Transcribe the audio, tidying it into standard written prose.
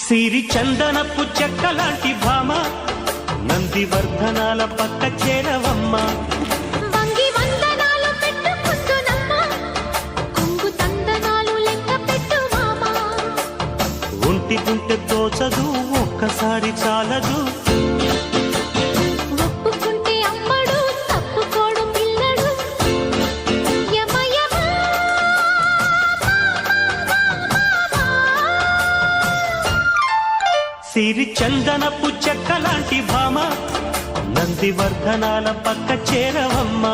సిరి చందనపు చెక్కలాంటి భామ నందివర్ధనాల పక్క చేరవమ్మ. వంగి వందనాలు పెట్టుకుంటున్నమ్మ, కొంగు తందనాలు లెక్క పెట్టు మామ. ఒంటి గుంటె తోచదు ఒక్కసారి చాలదు, ఒప్పుకుంటే అమ్మడు తప్పుకోడు పిల్లడు. యమ యమ సిరి చందనపు చెక్కలాంటి భామ నందివర్ధనాల పక్క చేరవమ్మ.